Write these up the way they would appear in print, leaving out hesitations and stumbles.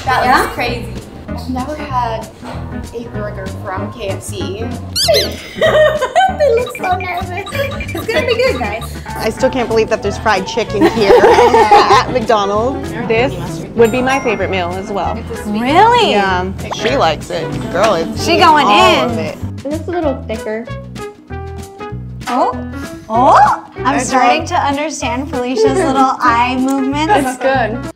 That looks crazy. I've never had a burger from KFC. They look so nervous. It's gonna be good, guys. I still can't believe that there's fried chicken here at McDonald's. This would be my favorite meal as well. Really? Yeah, she likes it. Girl is She going all in. of it. It's a little thicker. Oh, oh! I'm starting to understand Felicia's little eye movements. It's good.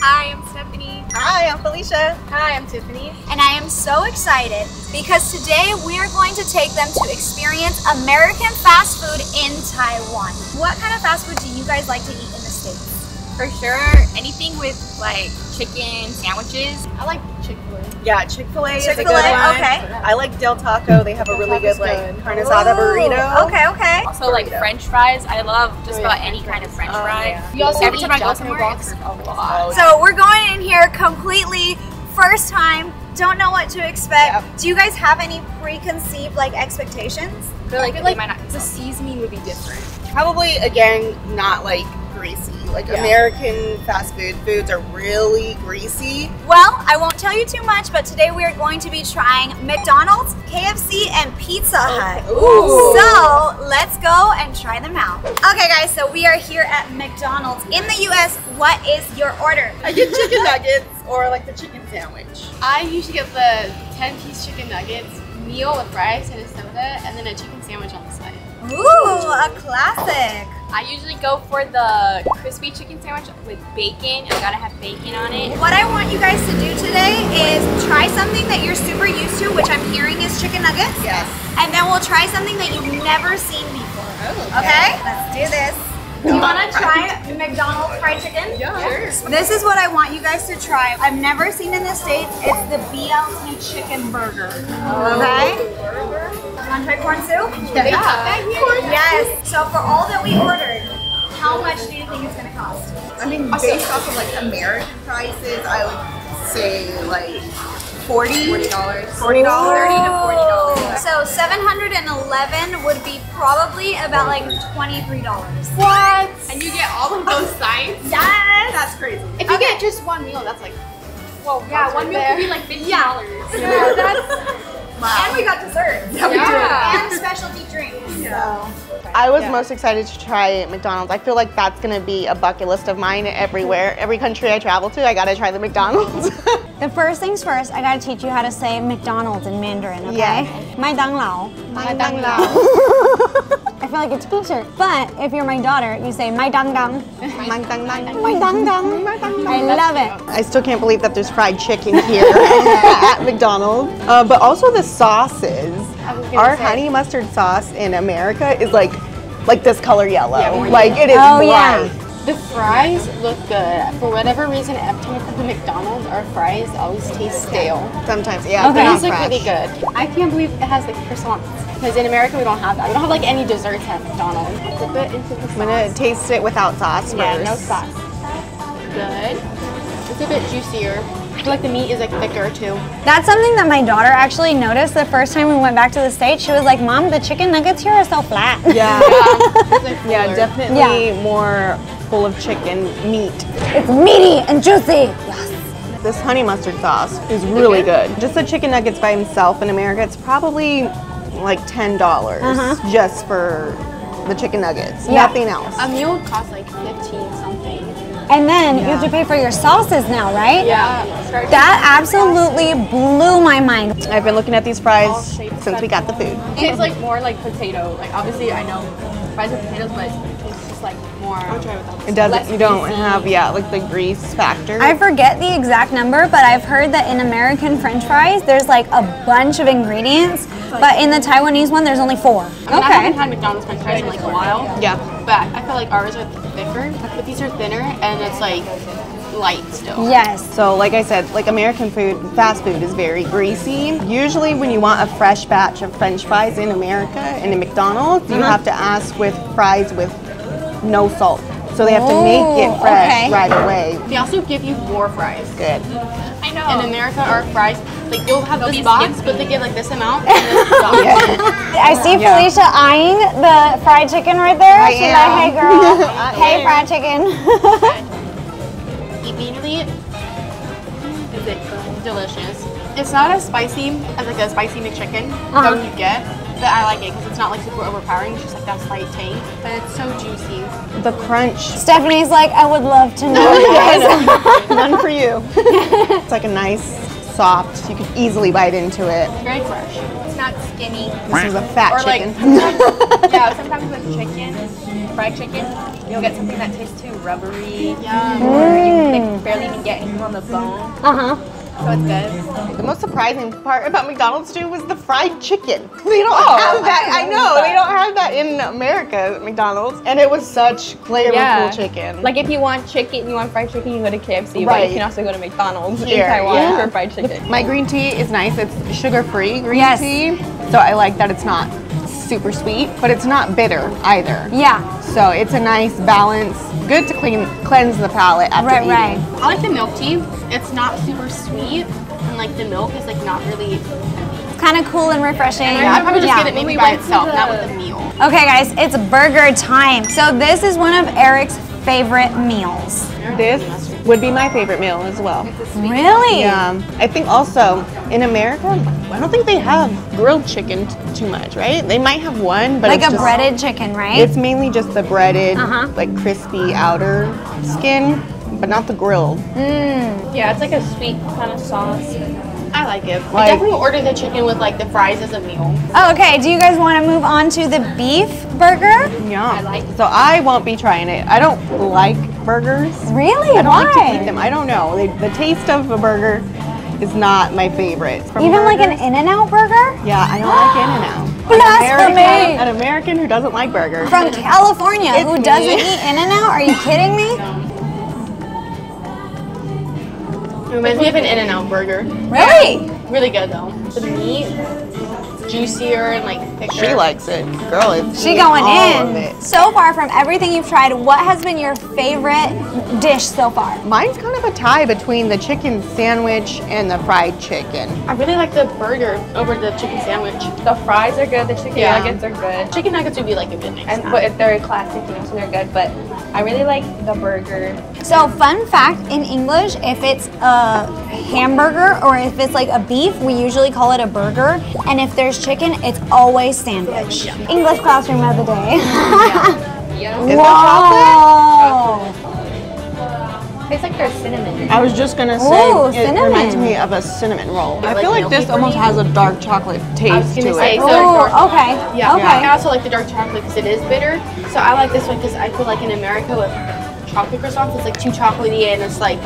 Hi, I'm Stephanie. Hi, I'm Felicia. Hi, I'm Tiffany. And I am so excited because today we are going to take them to experience American fast food in Taiwan. What kind of fast food do you guys like to eat in the States? For sure, anything with like chicken sandwiches. I like Chick-fil-A. Yeah, Chick-fil-A is a good Chick-fil-A, one. okay. I like Del Taco. They have a really good like carne asada burrito. Okay, okay. Also like French fries. I love just about any kind of French fry. Yeah. You also every time I go somewhere, it's a lot. So we're going in here completely first time, don't know what to expect. Yep. Do you guys have any preconceived like expectations? I feel like they might not. The seasoning would be different. Probably again not like greasy. Like American fast food foods are really greasy. Well, I won't tell you too much, but today we are going to be trying McDonald's, KFC, and Pizza Hut. Ooh. So let's go and try them out. Okay guys, so we are here at McDonald's in the US. What is your order? I get chicken nuggets or like the chicken sandwich. I usually get the 10-piece chicken nuggets, meal with rice and a soda, and then a chicken sandwich on the side. Ooh, a classic. I usually go for the crispy chicken sandwich with bacon. I gotta have bacon on it. What I want you guys to do today is try something that you're super used to, which I'm hearing is chicken nuggets. Yes. And then we'll try something that you've never seen before. Oh, Okay? Let's do this. Do you want to try McDonald's fried chicken? Yeah, sure. This is what I want you guys to try. I've never seen in the States. It's the BLT chicken burger. Okay? Want to try corn soup? Yeah. Yes. So for all that we ordered, how much do you think it's going to cost? I mean, based off of like American prices, I would say like $40. $30 to $40. So $711 would be probably about like $23. What? And you get all of those sides? Yes. That's crazy. If you get just one meal, that's like, well, yeah, one meal could be like $50. Yeah, that's. Wow. And we got desserts. Yeah, we did. And specialty drinks. So. I was most excited to try McDonald's. I feel like that's gonna be a bucket list of mine everywhere. Every country I travel to, I gotta try the McDonald's. The first things first, I gotta teach you how to say McDonald's in Mandarin, okay? Yeah. 麦当劳.麦当劳. I feel like a teacher. But if you're my daughter, you say 麦当当. 麦当当. 麦当当. I love it. I still can't believe that there's fried chicken here at McDonald's. But also the sauces. Our honey mustard sauce in America is like this color yellow. Like it is Oh, bright. yeah. The fries look good. For whatever reason, every time I come to McDonald's, our fries always taste stale. Sometimes, yeah. Okay. They're not These look fresh. really good. I can't believe it has like croissants. Because in America, we don't have that. We don't have like any desserts at McDonald's. Dip it into the sauce. I'm gonna taste it without sauce first. Yeah, no sauce. Good. It's a bit juicier. I feel like the meat is like thicker too. That's something that my daughter actually noticed the first time we went back to the States. She was like, Mom, the chicken nuggets here are so flat. Yeah. It's like Yeah, fuller. definitely more full of chicken meat. It's meaty and juicy. Yes. This honey mustard sauce is really good. Just the chicken nuggets by himself in America, it's probably like $10 just for the chicken nuggets. Yeah. Nothing else. A meal would cost like 15 something. And then you have to pay for your sauces now, right? Yeah. That absolutely blew my mind. I've been looking at these fries since we got the food. It tastes like more like potato. Like obviously I know fries are potatoes, but it's just like more. I'll try without. It doesn't, you don't have, like the grease factor. I forget the exact number, but I've heard that in American French fries, there's like a bunch of ingredients, but in the Taiwanese one, there's only 4. I mean, I haven't had McDonald's French fries in like a while. Yeah. But I feel like ours are thicker, but these are thinner and it's like light still. Yes. So like I said, like American food, fast food is very greasy. Usually when you want a fresh batch of French fries in America and in McDonald's, you have to ask with fries with no salt. So they have to make it fresh right away. They also give you more fries. Good. I know. In America, our fries, like you'll have this box, but they give like this amount. And this box. I see Felicia eyeing the fried chicken right there. She's like, hey girl, hey fried chicken. Immediately, is it delicious? It's not as spicy as like a spicy McChicken that you get, but I like it because it's not like super overpowering. It's just like that slight tang, but it's so juicy. The crunch. Stephanie's like, I would love to know, guys. None for you. It's like a nice, soft, you could easily bite into it. Very fresh. It's not skinny. This is a fat Or like, chicken. sometimes with chicken, fried chicken, you'll get something that tastes too rubbery. Yeah. Or you can barely even get anything on the bone. So it's good. The most surprising part about McDonald's too was the fried chicken. They don't have that. I know they don't have that in America at McDonald's, and it was such flavorful chicken. Like if you want chicken, you want fried chicken, you go to KFC, but Right. you can also go to McDonald's Here, in Taiwan yeah. for fried chicken. My green tea is nice. It's sugar-free green tea, so I like that it's not super sweet, but it's not bitter either. Yeah. So it's a nice balance. Good to cleanse the palate after eating. Right. I like the milk tea. It's not super sweet, and like the milk is like not really. It's kind of cool and refreshing. I'd probably just get it maybe by itself, not with the meal. Okay, guys, it's burger time. So this is one of Eric's favorite meals. This would be my favorite meal as well. Really? Yeah. I think also in America, I don't think they have grilled chicken too much, right? They might have one, but Like it's a just, breaded chicken, right? It's mainly just the breaded, like crispy outer skin, but not the grilled. Yeah, it's like a sweet kind of sauce. I like it. I Like- definitely order the chicken with like the fries as a meal. Oh, okay, do you guys want to move on to the beef burger? Yeah. So I won't be trying it. I don't like burgers. Really? I don't Why? like to eat them. I don't know. The taste of a burger is not my favorite. From Even like an burgers- In-N-Out burger? Yeah, I don't like In-N-Out. Blasphemy! An American who doesn't like burgers. From California, It's who doesn't me. eat In-N-Out? Are you kidding me? It reminds me of an In-N-Out burger. Really? Really good though. The meat, juicier and like thicker. She likes it. Girl, it's She going all of in. it. So far, from everything you've tried, what has been your favorite dish so far? Mine's kind of a tie between the chicken sandwich and the fried chicken. I really like the burger over the chicken sandwich. The fries are good, the chicken Yeah. nuggets are good. Chicken nuggets would be like a good next And time. but they're classic, you know, so they're good. But I really like the burger. So, fun fact, in English, if it's a hamburger or if it's like a beef, we usually call it a burger. And if there's chicken, it's always sandwich. English classroom of the day. Is that Wow. Tastes like there's cinnamon. I was just gonna say Ooh, it reminds cinnamon. me of a cinnamon roll. I like feel like milky this almost for me? has a dark chocolate taste gonna to say, it. so Oh, dark- okay. Yeah. Okay. I also like the dark chocolate because it is bitter. So I like this one because I feel like in America with chocolate croissants, it's like too chocolatey and it's like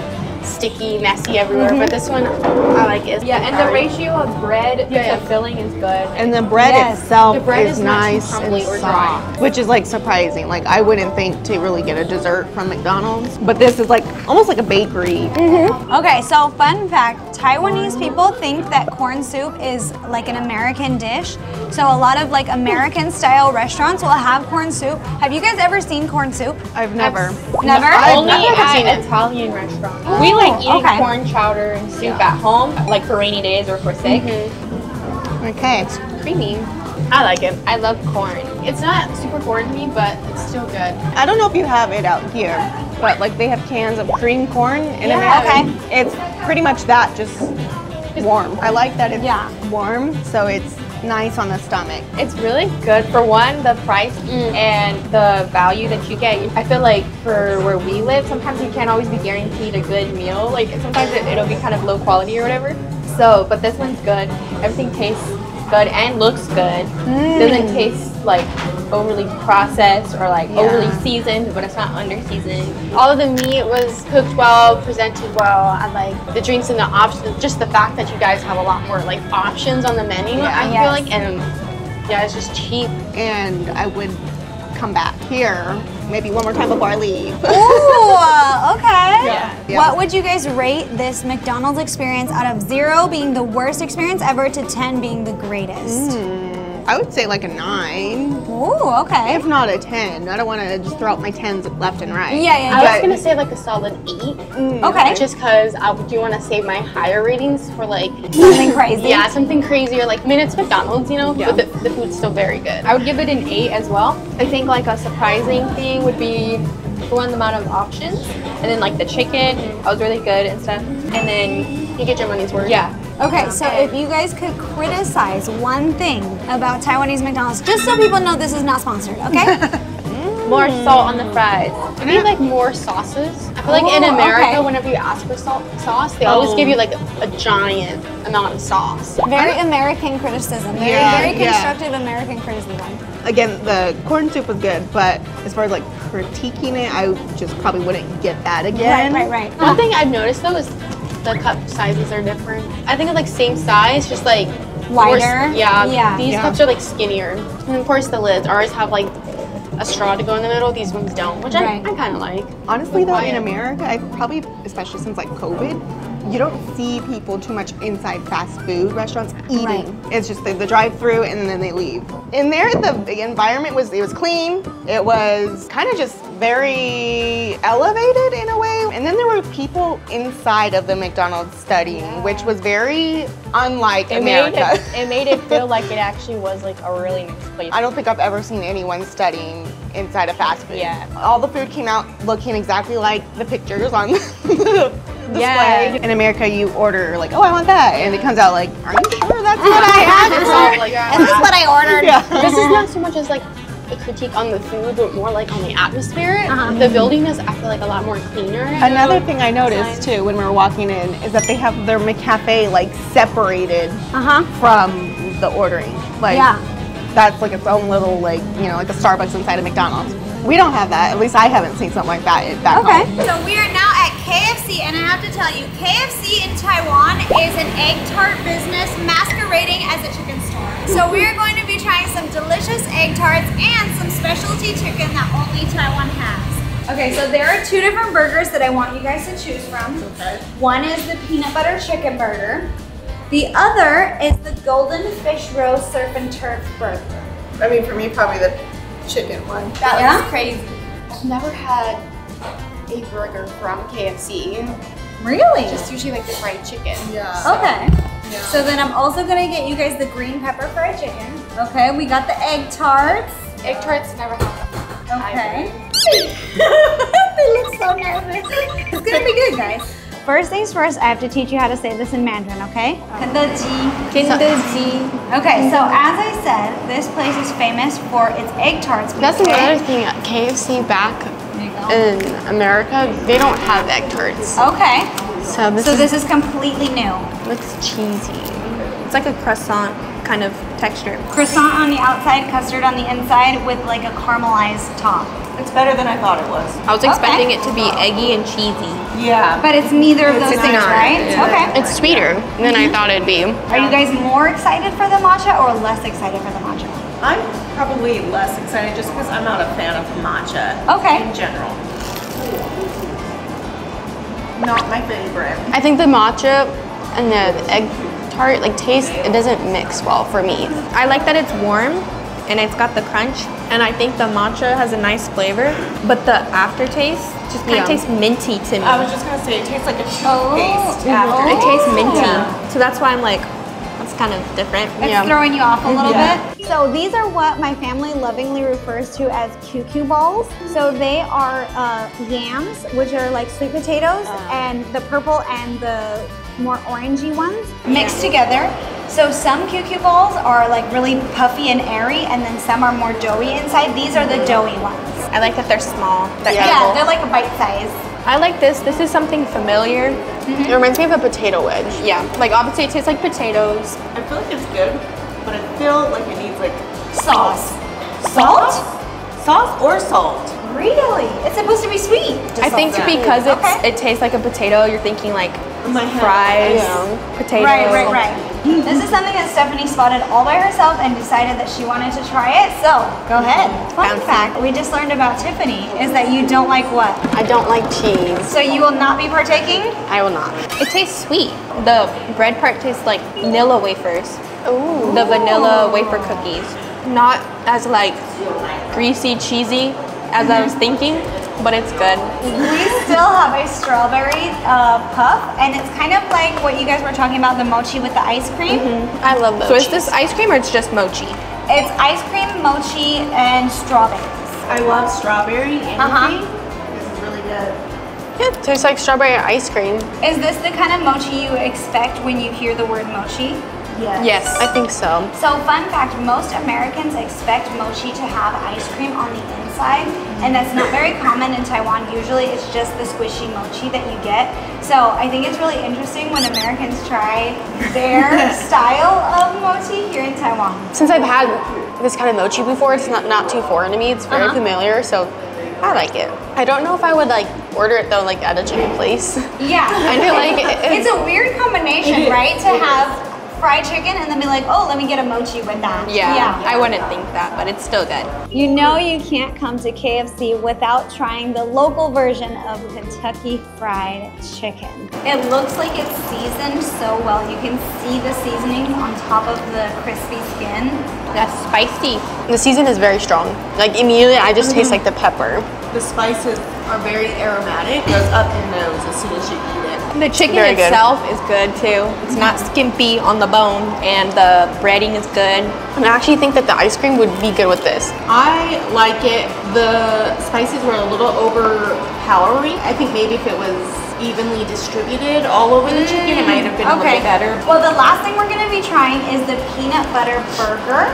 sticky, messy everywhere. But this one, I like it. It's Yeah, and the perfect. ratio of bread Yeah. to filling is good. And the bread Yes. itself The bread is is not too nice and crumbly or dry. soft, which is like surprising. Like I wouldn't think to really get a dessert from McDonald's, but this is like almost like a bakery. Okay, so fun fact, Taiwanese people think that corn soup is like an American dish. So a lot of like American style restaurants will have corn soup. Have you guys ever seen corn soup? I've never. Never? Only never at seen it. Italian restaurants. We like eating okay. corn chowder and soup at home, like for rainy days or for sick. Okay. Creamy. I like it. I love corn. It's not super foreign to me, but it's still good. I don't know if you have it out here, but like they have cans of cream corn in Yeah. America. It's pretty much that, just warm. I like that it's Yeah. warm, so it's nice on the stomach. It's really good. For one, the price and the value that you get. I feel like for where we live, sometimes you can't always be guaranteed a good meal. Like sometimes it'll be kind of low quality or whatever. So, but this one's good. Everything tastes good and looks good. Doesn't taste like overly processed or like overly seasoned, but it's not under seasoned. All of the meat was cooked well, presented well. I like the drinks and the options. Just the fact that you guys have a lot more like options on the menu. I Yes. feel like, and yeah, it's just cheap. And I would come back here maybe one more time before I leave. Ooh, okay. Yeah. What would you guys rate this McDonald's experience out of 0 being the worst experience ever to 10 being the greatest? I would say like a 9. Ooh, okay. If not a 10. I don't want to just throw out my 10s left and right. Yeah. I was gonna say like a solid 8. Okay. Just because I do want to save my higher ratings for like Something crazy. Yeah, something crazier. Like, I mean, it's McDonald's, you know, but the food's still very good. I would give it an 8 as well. I think like a surprising thing would be the amount of options, and then like the chicken, that was really good and stuff. And then You get your money's worth. yeah. Okay, so if you guys could criticize one thing about Taiwanese McDonald's, just so people know this is not sponsored, okay? More salt on the fries. I need like more sauces. I feel like in Oh, America, okay. whenever you ask for sauce, they always give you like a giant amount of sauce. Very American criticism. Very, Yeah, very yeah. constructive American criticism. Again, the corn soup was good, but as far as like critiquing it, I just probably wouldn't get that again. Right. One thing I've noticed though is the cup sizes are different. I think of like same size, just like Wider? Yeah. These Yeah. cups are like skinnier. And of course the lids ours have like a straw to go in the middle. These ones don't, which Right. I kind of like. Honestly though, in Quiet. America, I probably, especially since like COVID, you don't see people too much inside fast food restaurants eating. Right. It's just the drive-through and then they leave. In there, the environment was clean. It was kind of just very elevated in a way. And then there were people inside of the McDonald's studying, which was very unlike America. It made it feel like it actually was like a really nice place. I don't think I've ever seen anyone studying inside a fast food. Yeah. All the food came out looking exactly like the pictures on the display. Yeah. In America, you order like, oh, I want that. And it comes out like, are you sure that's what I asked It's for? all like, Is this what I ordered? Yeah. This is not so much as like a critique on the food, but more like on the atmosphere. Uh-huh. The building is, I feel like, a lot more cleaner. Another thing I noticed too when we were walking in is that they have their McCafe like separated from the ordering. Like that's like its own little like, you know, like a Starbucks inside of McDonald's. We don't have that. At least I haven't seen something like that back home. So we are now at KFC, and I have to tell you, KFC in Taiwan is an egg tart business masquerading as a chicken store. So we are going to be trying some delicious egg tarts and some specialty chicken that only Taiwan has. Okay, so there are 2 different burgers that I want you guys to choose from. Okay. One is the peanut butter chicken burger. The other is the golden fish roast surf and turf burger. I mean, for me, probably the chicken one. That looks crazy. I've never had a burger from KFC. Really? Just usually like the fried chicken. Yeah. Okay. So then I'm also gonna get you guys the green pepper fried chicken. Okay, we got the egg tarts. Egg tarts, never had them. Okay. They look so nervous. It's gonna be good, guys. First things first, I have to teach you how to say this in Mandarin, okay? Okay, so as I said, this place is famous for its egg tarts. That's another thing. KFC back in America, they don't have egg tarts. Okay. So this is completely new. looks cheesy. It's like a croissant kind of texture. Croissant on the outside, custard on the inside with like a caramelized top. It's better than I thought it was. I was expecting it to be eggy and cheesy. Yeah. But it's neither of those It's things, not. right? Yeah. Okay. It's sweeter than I thought it'd be. Are you guys more excited for the matcha or less excited for the matcha? I'm probably less excited just because I'm not a fan of matcha Okay. in general. Not my favorite. I think the matcha and the egg tart taste, it doesn't mix well for me. I like that it's warm and it's got the crunch, and I think the matcha has a nice flavor, but the aftertaste just kind of tastes minty to me. I was just gonna say it tastes like a toothpaste. after. It tastes minty, Yeah. so that's why I'm like, that's kind of different. It's throwing you off a little Yeah. bit. So these are what my family lovingly refers to as QQ balls. So they are yams, which are like sweet potatoes, and the purple and the more orangey ones mixed together. So some QQ balls are like really puffy and airy, and then some are more doughy inside. These are the doughy ones. I like that they're small. They're Yeah, edible. they're like a bite size. I like this. This is something familiar. It reminds me of a potato wedge. Yeah, like obviously it tastes like potatoes. I feel like it's good, but I feel like it needs like Sauce. Salt? sauce or salt. Really? It's supposed to be sweet. I think that. because Okay. it tastes like a potato, you're thinking like In my head. fries, Yeah. potato. Right. This is something that Stephanie spotted all by herself and decided that she wanted to try it. So, go ahead. Fun fact we just learned about Tiffany is that you don't like what? I don't like cheese. So you will not be partaking? I will not. It tastes sweet. The bread part tastes like vanilla wafers. Ooh. The vanilla wafer cookies. Not as like greasy, cheesy as I was thinking, but it's good. We still have a strawberry puff, and it's kind of like what you guys were talking about, the mochi with the ice cream. I love those. So is this ice cream or it's just mochi? It's ice cream, mochi, and strawberries. I love strawberry anything. This is really good. Yeah, it tastes like strawberry ice cream. Is this the kind of mochi you expect when you hear the word mochi? Yes, I think so. So fun fact, most Americans expect mochi to have ice cream on the inside, and that's not very common in Taiwan. Usually it's just the squishy mochi that you get. So I think it's really interesting when Americans try their style of mochi here in Taiwan. Since I've had this kind of mochi before, it's not too foreign to me. It's very familiar, so I like it. I don't know if I would like order it though, like at a chicken place. Yeah. I feel like it's a weird combination, right? To have fried chicken and then be like, oh, let me get a mochi with that. Yeah, I wouldn't think that, but it's still good. You know you can't come to KFC without trying the local version of Kentucky Fried Chicken. It looks like it's seasoned so well. You can see the seasoning on top of the crispy skin. That's spicy. the season is very strong. Like immediately I just taste like the pepper. The spices are very aromatic. It goes up your nose as soon as you eat it. The chicken Very good. itself is good too. It's not skimpy on the bone, and the breading is good. And I actually think that the ice cream would be good with this. I like it. The spices were a little overpowering. I think maybe if it was evenly distributed all over the chicken, it might have been a little better. Well, the last thing we're going to be trying is the peanut butter burger.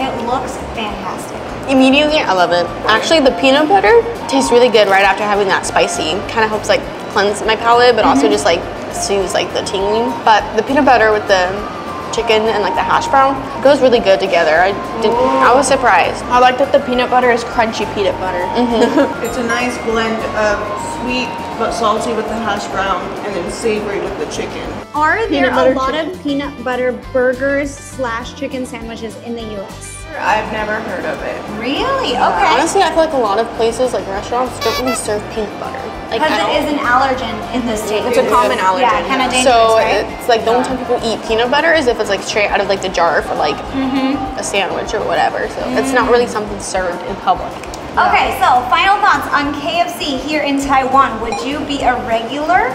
It looks fantastic. Immediately I love it. Actually the peanut butter tastes really good right after having that spicy. Kind of helps like cleanse my palate, but also just like soothes like the tingling. But the peanut butter with the chicken and like the hash brown goes really good together. I was surprised. I like that the peanut butter is crunchy peanut butter. It's a nice blend of sweet but salty with the hash brown and then savory with the chicken. Are there a lot of peanut butter burgers / chicken sandwiches in the US? I've never heard of it. Really? Okay. Honestly, I feel like a lot of places, like restaurants, don't really serve peanut butter. Like, Because it is an allergen in the state. It's a common allergen. Yeah, kind of dangerous, so right? it's like the only time people eat peanut butter is if it's like straight out of like the jar for like a sandwich or whatever. So it's not really something served in public. Okay, so final thoughts on KFC here in Taiwan. Would you be a regular?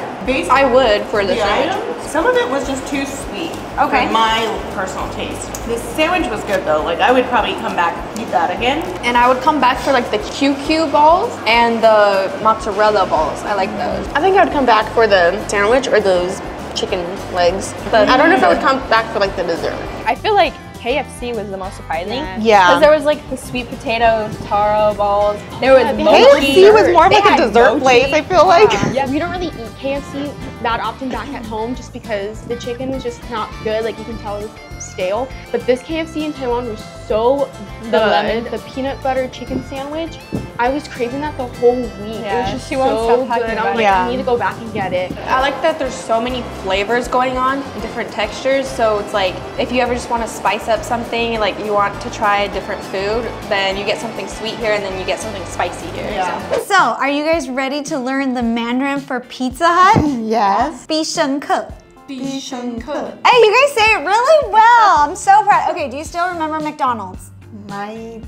I would for the The sandwich. item, some of it was just too sweet Okay. for my personal taste. The sandwich was good though. Like I would probably come back and eat that again. And I would come back for like the QQ balls and the mozzarella balls. I like those. I think I would come back for the sandwich or those chicken legs. But I don't know if I would come back for like the dessert. I feel like KFC was the most surprising. Yeah. Because there was like the sweet potato taro balls. There was KFC was more of like They a had dessert mochi. place, I feel like. Yeah, we don't really eat KFC that often back at home just because the chicken is just not good. Like you can tell it's stale. But this KFC in Taiwan was so good. The peanut butter chicken sandwich, I was craving that the whole week. Yeah, it was just she won't so stop talking good. about I'm it. like, Yeah. I need to go back and get it. I like that there's so many flavors going on, different textures. So it's like if you ever just want to spice up something, and like you want to try a different food, then you get something sweet here and then you get something spicy here. Yeah. So, are you guys ready to learn the Mandarin for Pizza Hut? Yes. 必胜客. 必胜客. Hey, you guys say it really well. I'm so proud. Okay, do you still remember McDonald's? My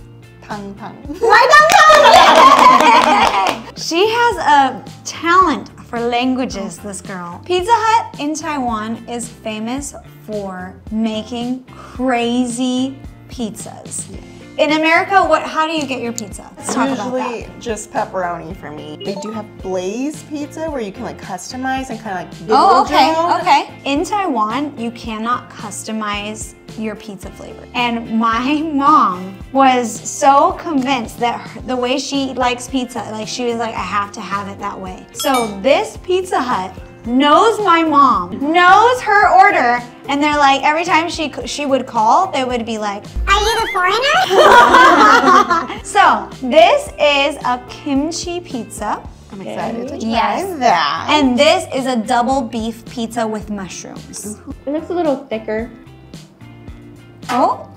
tongue. She has a talent for languages, this girl. Pizza Hut in Taiwan is famous for making crazy pizzas. In America, how do you get your pizza? Let's talk about that. Usually just pepperoni for me. They do have blaze pizza where you can like customize and kind of like Oh, doodle draw. okay. In Taiwan, you cannot customize your pizza flavor. And my mom was so convinced that the way she likes pizza, like she was like, I have to have it that way. So this Pizza Hut knows my mom, knows her order, and they're like, every time she would call, they would be like, are you the foreigner? So this is a kimchi pizza. I'm excited to try Yes. that. And this is a double beef pizza with mushrooms. It looks a little thicker. Oh,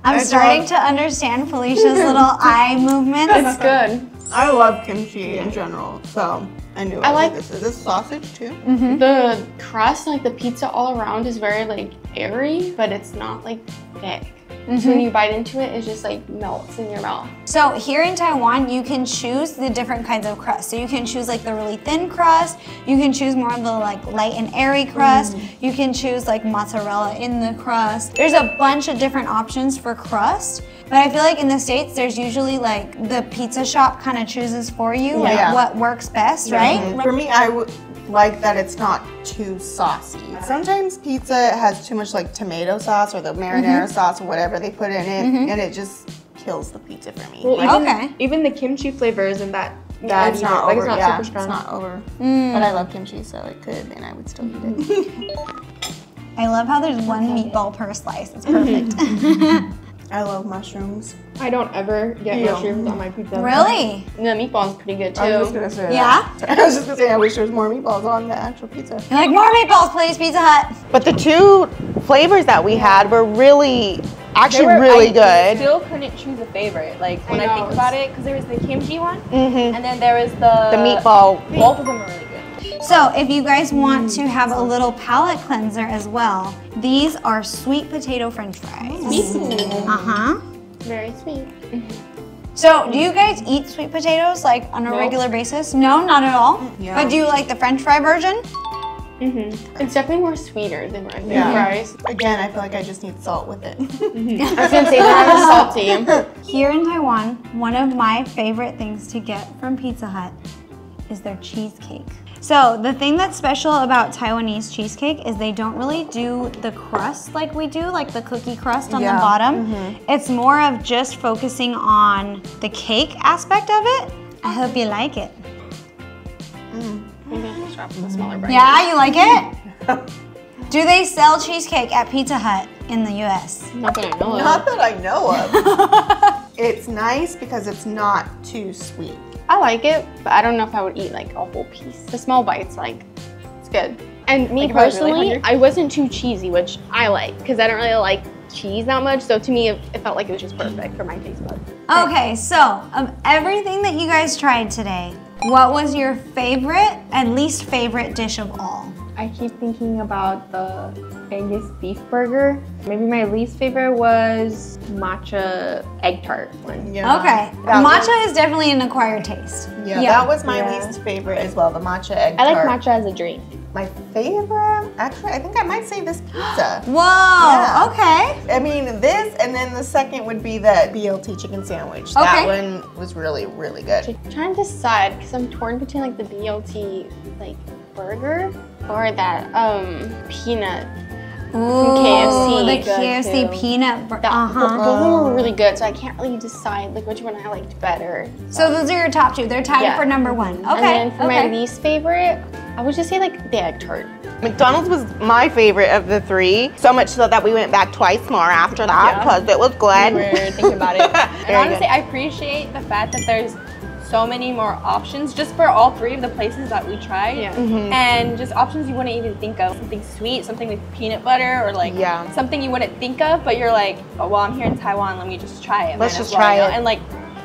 I'm starting to understand Felicia's little eye movements. It's good. I love kimchi in general, so I knew I like this. Is this sausage too? The crust, like the pizza all around is very like airy, but it's not like thick. So when you bite into it, it just like melts in your mouth. So here in Taiwan, you can choose the different kinds of crust. So you can choose like the really thin crust. You can choose more of the like light and airy crust. You can choose like mozzarella in the crust. There's a bunch of different options for crust. But I feel like in the States, there's usually like the pizza shop kind of chooses for you like what works best, right? For me, I would like that it's not too saucy. Sometimes pizza has too much like tomato sauce or the marinara sauce or whatever they put in it, and it just kills the pizza for me. Well, even the kimchi flavor isn't that it's not like over. it's not super strong. It's not over. But I love kimchi, so it could, and I would still eat it. I love how there's one meatball per slice. It's perfect. I love mushrooms. I don't ever get mushrooms on my pizza. Really? And the meatball's pretty good too. I was just gonna say Yeah? that. I was just gonna say I wish there was more meatballs on the actual pizza. You're like, more meatballs, please, Pizza Hut. But the two flavors that we had were really, actually really I good. still couldn't choose a favorite. Like when I think about it, because there was the kimchi one, and then there was the meatball. Both of them are really good. So if you guys want to have a little palate cleanser as well, these are sweet potato french fries. Uh-huh. Very sweet. So do you guys eat sweet potatoes like on a regular basis? No, not at all. Yeah. But do you like the french fry version? It's definitely more sweeter than regular fries. Again, I feel like I just need salt with it. I was gonna say they're not salty. Here in Taiwan, one of my favorite things to get from Pizza Hut is their cheesecake. So the thing that's special about Taiwanese cheesecake is they don't really do the crust like we do, like the cookie crust on the bottom. It's more of just focusing on the cake aspect of it. I hope you like it. Maybe I'll drop the smaller bite. Yeah, you like it? Do they sell cheesecake at Pizza Hut in the US? Not that I know of. Not that I know of. It's nice because it's not too sweet. I like it, but I don't know if I would eat like a whole piece. The small bites, like, it's good. And me Like if I was really personally, hungry? I wasn't too cheesy, which I like, because I don't really like cheese that much. So to me, it felt like it was just perfect for my taste buds. Okay, so of everything that you guys tried today, what was your favorite and least favorite dish of all? I keep thinking about the Angus beef burger. Maybe my least favorite was matcha egg tart one. Yeah. Okay, That matcha is definitely an acquired taste. Yeah, that was my least favorite as well, the matcha egg I tart. like matcha as a drink. My favorite, actually, I think I might say this pizza. Whoa, Yeah. okay. I mean, this, and then the second would be the BLT chicken sandwich. That one was really, really good. I'm trying to decide, because I'm torn between like the BLT like burger or that peanut. Ooh, KFC, the good KFC too. peanut butter. Both of them were really good, so I can't really decide like which one I liked better. So those are your top two. They're tied for number one. Okay. And then for my least favorite, I would just say like the egg tart. McDonald's was my favorite of the three, so much so that we went back twice more after that because it was good. We were thinking about it. And Very honestly, good. I appreciate the fact that there's so many more options just for all three of the places that we tried. Yeah. And just options you wouldn't even think of. Something sweet, something with peanut butter, or like something you wouldn't think of, but you're like, oh, well, I'm here in Taiwan, let me just try it. Let's just try it. And like,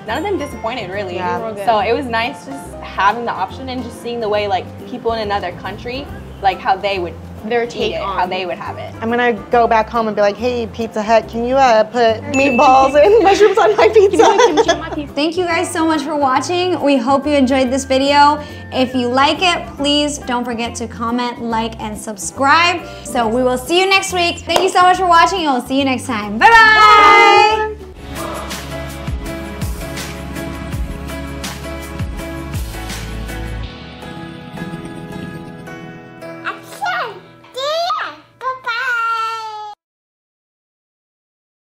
none of them disappointed really. Yeah. They were good. So it was nice just having the option and just seeing the way like people in another country, like how they would Their take on how they would have it. I'm gonna go back home and be like, hey, Pizza Hut, can you put meatballs and mushrooms on my pizza? Thank you guys so much for watching. We hope you enjoyed this video. If you like it, please don't forget to comment, like, and subscribe. So we will see you next week. Thank you so much for watching, and we'll see you next time. Bye-bye.